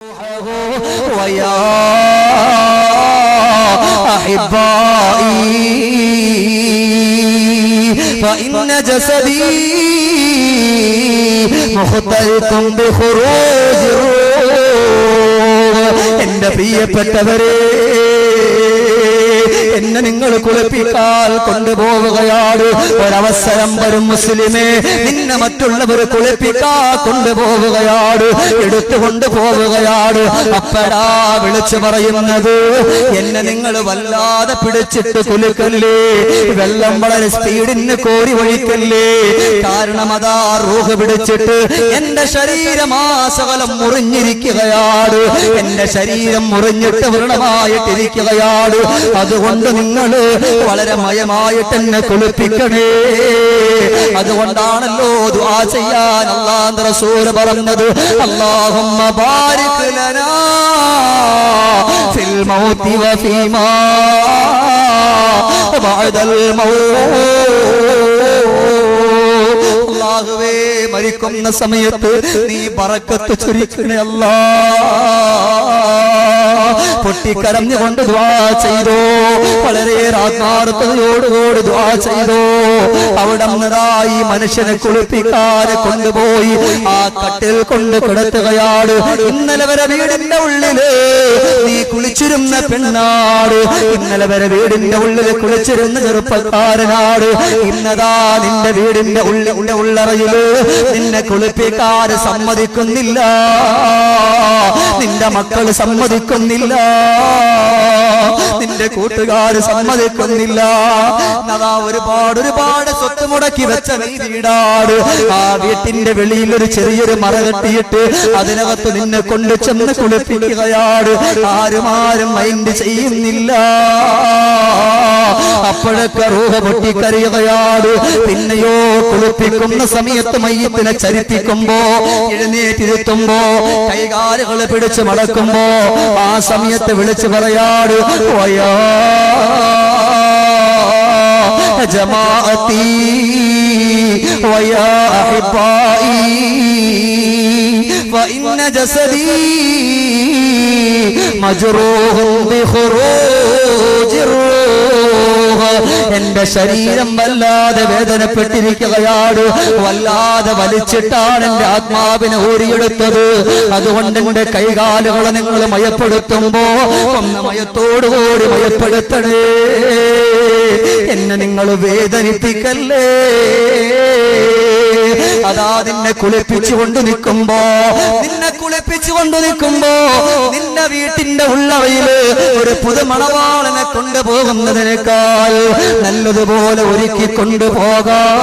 ويا أحبائي فإن جسدي مختلط بخروج الروح എൻ്റെ പ്രിയപ്പെട്ടവരെ എന്നെ നിങ്ങൾ കുളിപ്പിക്കാൻ കൊണ്ടുപോവുകയാണ്. ഒരവസരം വരും മുസ്ലിമേ, നിന്നെ മറ്റുള്ളവർ കുളിപ്പിക്കാൻ കൊണ്ടുപോവുകയാണ്, എടുത്തുകൊണ്ട് പോവുകയാണ്. അപ്പഴാ വിളിച്ചു പറയുന്നത്, എന്നെ നിങ്ങൾ വല്ലാതെ പിടിച്ചിട്ട് കുലുക്കല്ലേ, വെള്ളം വളരെ സ്പീഡിന് കോരി ഒഴിക്കല്ലേ. കാരണം അതാ റൂഹ് പിടിച്ചിട്ട് എന്റെ ശരീരമാസകലം മുറിഞ്ഞിരിക്കുകയാണ്, എന്റെ ശരീരം മുറിഞ്ഞിട്ട് വ്രണമായിട്ടിരിക്കുകയാണ്. അതുകൊണ്ട് നിങ്ങൾ വളരെ മയമായിട്ട് എന്നെ കുളിപ്പിക്കണേ. അതുകൊണ്ടാണല്ലോ ദുആ ചെയ്യാൻ അല്ലാഹുവിന്റെ റസൂൽ പറഞ്ഞത്, അല്ലാഹുമ്മ ബാരിക് ലനാ ഫിൽ മൗതി വഫീമാ ബഅദൽ മൗത്. അല്ലാഹുവേ, മരിക്കുന്ന സമയത്ത് നീ ബറക്കത്ത് ചൊരിക്കണേ അല്ലാഹ്. പൊട്ടിക്കരഞ്ഞുകൊണ്ട് ദുആ ചെയ്തോ, വളരെ ആത്മാർത്ഥതയോടുകൂടി ദുആ ചെയ്തോ. അവിടെ ഈ മനുഷ്യനെ കുളിപ്പിക്കാതെ കൊണ്ടുപോയി ആ കട്ടിൽ കൊണ്ട് കിടത്തുകയാണ്. ഇന്നലെ വരെ വീടിന്റെ ഉള്ളില് നീ കുളിച്ചിരുന്ന പെണ്ണാട്, ഇന്നലെ വരെ വീടിന്റെ ഉള്ളിൽ കുളിച്ചിരുന്ന ചെറുപ്പക്കാരനാട്. ഇന്നതാ നിന്റെ വീടിന്റെ ഉള്ളറയില് നിന്നെ കുളിപ്പിക്കാതെ സമ്മതിക്കുന്നില്ല, നിന്റെ മക്കൾ സമ്മതിക്കുന്നില്ല, നിന്റെ കൂട്ടുകാര് സമ്മതിക്കുന്നില്ല. അതാ ഒരുപാട് സ്വത്ത് മുടക്കി വെച്ച നീ വീടാട്, ആ വീട്ടിന്റെ വെളിയിൽ ഒരു ചെറിയൊരു മറ കെട്ടിയിട്ട് അതിനകത്ത് നിന്നെ കൊണ്ട് ചെന്ന് കുളിപ്പിക്കുകയാണ്. ആരും മൈൻഡ് ചെയ്യുന്നില്ല. അപ്പോഴൊക്കെ റൂഹ് പൊട്ടിക്കരയുകയാണ്. പിന്നെയോ കുളിപ്പിക്കുന്ന സമയത്ത് മയ്യത്തിനെ ചരിപ്പിക്കുമ്പോ, എഴുന്നേറ്റിരുത്തുമ്പോ, കൈകാലുകൾ പിടിച്ച് മടക്കുമ്പോ ആ സമയത്ത് വിളിച്ചു പറയാട്, വയാ ജമാഅത്തി വയാ അഹിബായി ഫഇന്ന ജസദി മജ്റൂഹുൻ ബിഖുറൂജി റൂഹ്. എന്റെ ശരീരം വല്ലാതെ വേദനപ്പെട്ടിരിക്കുകയാണ്, വല്ലാതെ വലിച്ചിട്ടാണ് എന്റെ ആത്മാവിനെ ഊരിയെടുത്തത്. അതുകൊണ്ട് എന്റെ കൈകാലുകളെ നിങ്ങൾ മയപ്പെടുത്തുമ്പോ ഒന്ന് മയത്തോടുകൂടി മയപ്പെടുത്തണേ, എന്നെ നിങ്ങൾ വേദനിപ്പിക്കല്ലേ. അതാ നിന്നെ കുളിപ്പിച്ചുകൊണ്ട് നിൽക്കുമ്പോ നിന്റെ വീട്ടിന്റെ ഉള്ളവയില് ഒരു പുതുമണവാളനെ കൊണ്ടുപോകുന്നതിനേക്കാൾ നല്ലതുപോലെ ഒരുക്കി കൊണ്ടുപോകാം.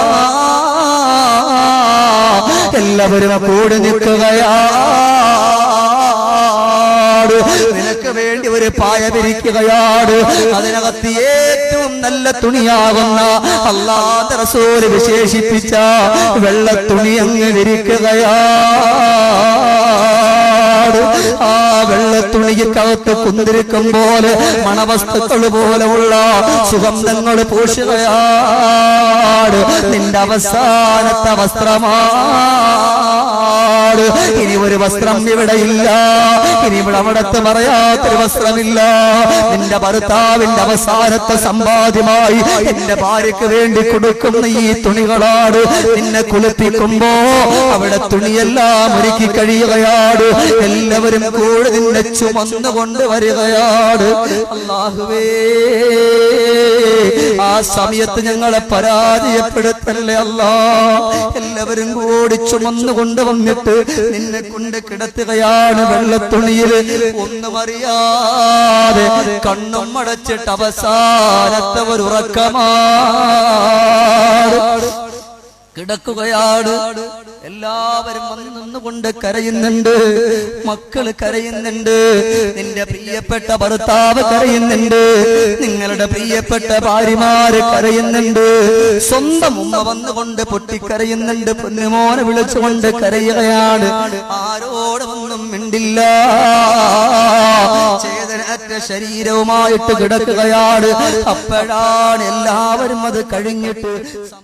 എല്ലാവരും കൂടി നിൽക്കുകയാ. നിനക്ക് വേണ്ടി ഒരു പായ വിരിക്കുകയാണ്, അതിനകത്ത് ഏറ്റവും നല്ല തുണിയാകുന്ന അല്ലാഹുവിന്റെ റസൂൽ വിശേഷിപ്പിച്ച വെള്ള തുണി അങ്ങ് വിരിക്കുകയാണ്. ആ വെള്ള തുണിക്കകത്ത് കുന്തിരിക്കും പോലെ മണവസ്തുക്കൾ പോലെയുള്ള സുഗന്ധങ്ങൾ പൂശുകയാണ്. നിന്റെ അവസാനത്തെ വസ്ത്രമാണ്. ഇനി ഒരു വസ്ത്രം ഇവിടെ ഇല്ല, ഇനി ഇവിടെ അവിടത്തെ പറയാത്തൊരു വസ്ത്രമില്ല. നിന്റെ ഭർത്താവിന്റെ അവസാനത്തെ സമ്പാദ്യമായി എന്റെ ഭാര്യക്ക് വേണ്ടി കൊടുക്കുന്ന ഈ തുണികളാണ്. നിന്നെ കുളിപ്പിക്കുമ്പോ അവിടെ തുണിയെല്ലാം ഒരുക്കി കഴിയുകയാണ്. എല്ലാവരും കൂടെ നിന്നെ ചുമന്നുകൊണ്ട് വരികയാണ്. അല്ലാഹുവേ, ആ സമയത്ത് ഞങ്ങളെ പരാജയപ്പെടുത്തല്ലേ അല്ലാ. എല്ലാവരും കൂടി ചുമന്നുകൊണ്ട് വന്നിട്ട് നിന്നെ കൊണ്ട് കിടത്തുകയാണ് വെള്ളത്തുണിയിൽ. ഒന്നും അറിയാതെ കണ്ണും അടച്ചിട്ട് അവസാനത്തെ ഒരു ഉറക്കമാണ് കിടക്കുകയാണ്. എല്ലാവരും വന്ന് നിന്നുകൊണ്ട് കരയുന്നുണ്ട്, മക്കള് കരയുന്നുണ്ട്, നിന്റെ പ്രിയപ്പെട്ട ഭർത്താവ് കരയുന്നുണ്ട്, നിങ്ങളുടെ പ്രിയപ്പെട്ട ഭാര്യമാര് കരയുന്നുണ്ട്, സ്വന്തം ഉമ്മ വന്നുകൊണ്ട് പൊട്ടിക്കരയുന്നുണ്ട്, പൊന്നുമോനെ വിളിച്ചുകൊണ്ട് കരയുകയാണ്. ആരോട് ഒന്നും മിണ്ടില്ല, ചേതനറ്റ ശരീരവുമായിട്ട് കിടക്കുകയാണ്. അപ്പോഴാണ് എല്ലാവരും അത് കഴിഞ്ഞിട്ട്